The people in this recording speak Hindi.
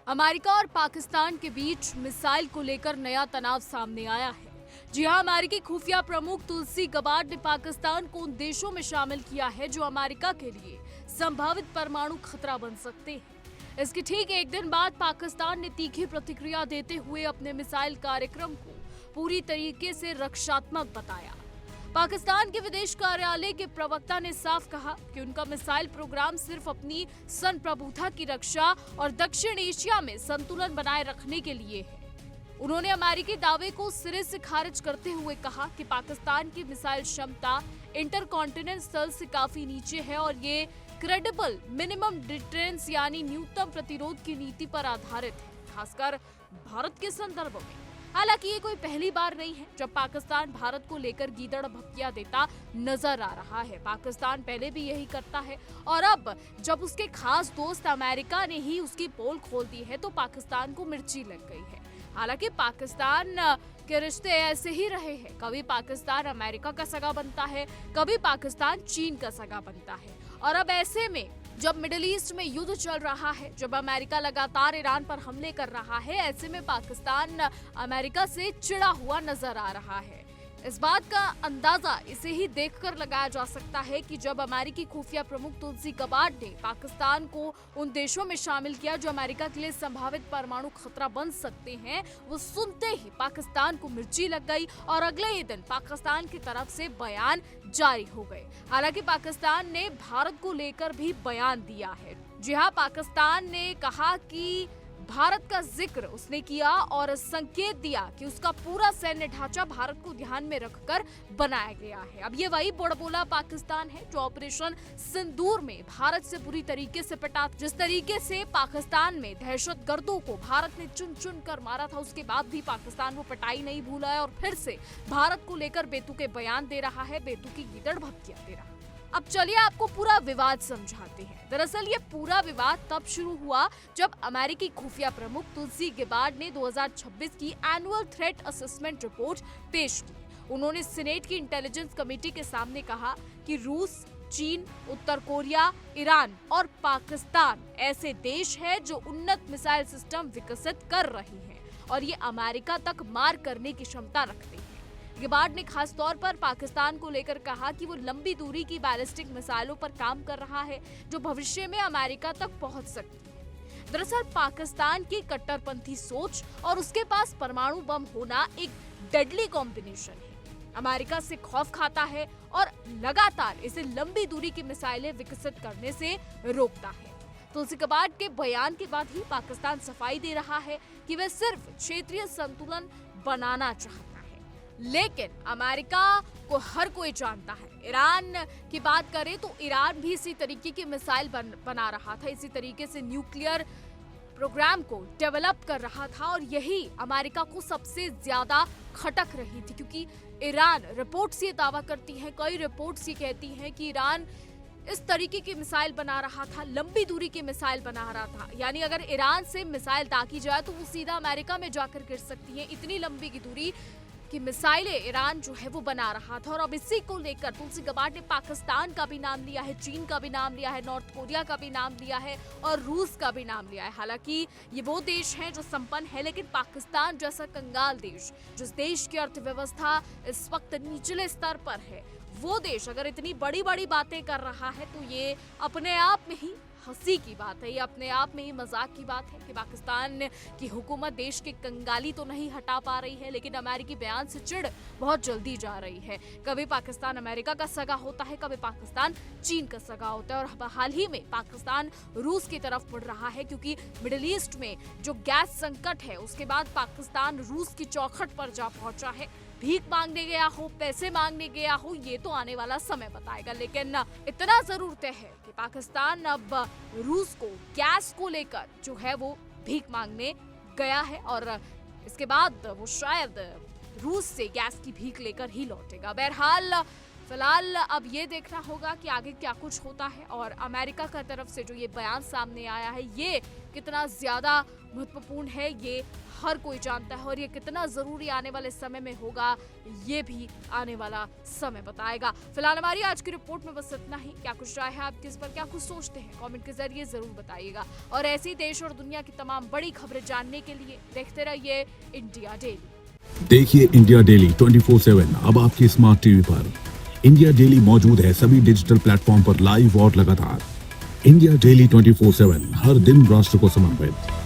अमेरिका और पाकिस्तान के बीच मिसाइल को लेकर नया तनाव सामने आया है। जी हां, अमेरिकी खुफिया प्रमुख तुलसी गबार्ड ने पाकिस्तान को उन देशों में शामिल किया है जो अमेरिका के लिए संभावित परमाणु खतरा बन सकते हैं। इसके ठीक एक दिन बाद पाकिस्तान ने तीखी प्रतिक्रिया देते हुए अपने मिसाइल कार्यक्रम को पूरी तरीके से रक्षात्मक बताया। पाकिस्तान के विदेश कार्यालय के प्रवक्ता ने साफ कहा कि उनका मिसाइल प्रोग्राम सिर्फ अपनी संप्रभुता की रक्षा और दक्षिण एशिया में संतुलन बनाए रखने के लिए है। उन्होंने अमेरिकी दावे को सिरे से खारिज करते हुए कहा कि पाकिस्तान की मिसाइल क्षमता इंटरकॉन्टिनेंटल स्तर से काफी नीचे है और ये क्रेडिबल मिनिमम डिटरेंस यानी न्यूनतम प्रतिरोध की नीति पर आधारित है, खासकर भारत के संदर्भ में। हालांकि ये कोई पहली बार नहीं है जब पाकिस्तान भारत को लेकर गीदड़ भपकिया देता नजर आ रहा है। पाकिस्तान पहले भी यही करता है और अब जब उसके खास दोस्त अमेरिका ने ही उसकी पोल खोल दी है तो पाकिस्तान को मिर्ची लग गई है। हालांकि पाकिस्तान के रिश्ते ऐसे ही रहे हैं, कभी पाकिस्तान अमेरिका का सगा बनता है, कभी पाकिस्तान चीन का सगा बनता है। और अब ऐसे में जब मिडिल ईस्ट में युद्ध चल रहा है, जब अमेरिका लगातार ईरान पर हमले कर रहा है, ऐसे में पाकिस्तान अमेरिका से चिढ़ा हुआ नजर आ रहा है। इस बात का अंदाजा इसे ही देखकर लगाया जा सकता है कि जब अमेरिकी खुफिया प्रमुख तुलसी गबार्ड ने पाकिस्तान को उन देशों में शामिल किया जो अमेरिका के लिए संभावित परमाणु खतरा बन सकते हैं, वो सुनते ही पाकिस्तान को मिर्ची लग गई और अगले ही दिन पाकिस्तान की तरफ से बयान जारी हो गए। हालांकि पाकिस्तान ने भारत को लेकर भी बयान दिया है। जी हाँ, पाकिस्तान ने कहा कि भारत का जिक्र उसने किया और संकेत दिया कि उसका पूरा सैन्य ढांचा भारत को ध्यान में रखकर बनाया गया है। अब ये वही बुड़बुला पाकिस्तान है जो ऑपरेशन सिंदूर में भारत से बुरी तरीके से पिटा। जिस तरीके से पाकिस्तान में दहशतगर्दों को भारत ने चुन चुन कर मारा था, उसके बाद भी पाकिस्तान वो पिटाई नहीं भूला है और फिर से भारत को लेकर बेतुके बयान दे रहा है, बेतुकी गीदड़ भपकियां दे रहा है। अब चलिए आपको पूरा विवाद समझाते हैं। दरअसल ये पूरा विवाद तब शुरू हुआ जब अमेरिकी खुफिया प्रमुख तुलसी गबार्ड ने 2026 की एनुअल थ्रेट असेसमेंट रिपोर्ट पेश की। उन्होंने सीनेट की इंटेलिजेंस कमेटी के सामने कहा कि रूस, चीन, उत्तर कोरिया, ईरान और पाकिस्तान ऐसे देश हैं जो उन्नत मिसाइल सिस्टम विकसित कर रहे हैं और ये अमेरिका तक मार करने की क्षमता रखते हैं। गबार्ड ने खास तौर पर पाकिस्तान को लेकर कहा कि वो लंबी दूरी की बैलिस्टिक मिसाइलों पर काम कर रहा है जो भविष्य में अमेरिका तक पहुंच सकती है। दरअसल पाकिस्तान की कट्टरपंथी सोच और उसके पास परमाणु बम होना एक डेडली कॉम्बिनेशन है। अमेरिका से खौफ खाता है और लगातार इसे लंबी दूरी की मिसाइलें विकसित करने से रोकता है। तुलसी गबार्ड के बयान के बाद ही पाकिस्तान सफाई दे रहा है कि वह सिर्फ क्षेत्रीय संतुलन बनाना चाहता है। लेकिन अमेरिका को हर कोई जानता है। ईरान की बात करें तो ईरान भी इसी तरीके की मिसाइल बना रहा था, इसी तरीके से न्यूक्लियर प्रोग्राम को डेवलप कर रहा था और यही अमेरिका को सबसे ज्यादा खटक रही थी, क्योंकि ईरान रिपोर्ट्स ये दावा करती हैं, कई रिपोर्ट्स ये कहती हैं कि ईरान इस तरीके की मिसाइल बना रहा था, लंबी दूरी की मिसाइल बना रहा था। यानी अगर ईरान से मिसाइल दागी जाए तो वो सीधा अमेरिका में जाकर गिर सकती है। इतनी लंबी की दूरी कि मिसाइलें ईरान जो है वो बना रहा था। और अब इसी को लेकर तुलसी गबार्ड ने पाकिस्तान का भी नाम लिया है, चीन का भी नाम लिया है, नॉर्थ कोरिया का भी नाम लिया है और रूस का भी नाम लिया है। हालांकि ये वो देश हैं जो संपन्न है, लेकिन पाकिस्तान जैसा कंगाल देश, जिस देश की अर्थव्यवस्था इस वक्त निचले स्तर पर है, वो देश अगर इतनी बड़ी बड़ी बातें कर रहा है तो ये अपने आप में ही हंसी की बात है, ये अपने आप में ही मजाक की बात है कि पाकिस्तान की हुकूमत देश की कंगाली तो नहीं हटा पा रही है, लेकिन अमेरिकी बयान से चिढ़ बहुत जल्दी जा रही है। कभी पाकिस्तान अमेरिका का सगा होता है, कभी पाकिस्तान चीन का सगा होता है और हाल ही में पाकिस्तान रूस की तरफ बढ़ रहा है, क्योंकि मिडिल ईस्ट में जो गैस संकट है उसके बाद पाकिस्तान रूस की चौखट पर जा पहुंचा है। भीख मांगने गया हो, पैसे मांगने गया हो, ये तो आने वाला समय बताएगा, लेकिन इतना जरूर तय है कि पाकिस्तान अब रूस को गैस को लेकर जो है वो भीख मांगने गया है और इसके बाद वो शायद रूस से गैस की भीख लेकर ही लौटेगा। बहरहाल फिलहाल अब ये देखना होगा कि आगे क्या कुछ होता है और अमेरिका का तरफ से जो ये बयान सामने आया है ये कितना ज्यादा महत्वपूर्ण है, ये हर कोई जानता है और ये कितना जरूरी आने वाले समय में होगा, ये भी आने वाला समय बताएगा। फिलहाल हमारी आज की रिपोर्ट में बस इतना ही। क्या कुछ राय है आपकी, इस पर क्या कुछ सोचते हैं, कमेंट के जरिए जरूर बताइएगा। और ऐसी देश और दुनिया की तमाम बड़ी खबरें जानने के लिए देखते रहिए इंडिया डेली। देखिए इंडिया डेली 24/7 अब आपके स्मार्ट टीवी पर। इंडिया डेली मौजूद है सभी डिजिटल प्लेटफॉर्म पर लाइव और लगातार। इंडिया डेली 24/7 हर दिन राष्ट्र को समर्पित।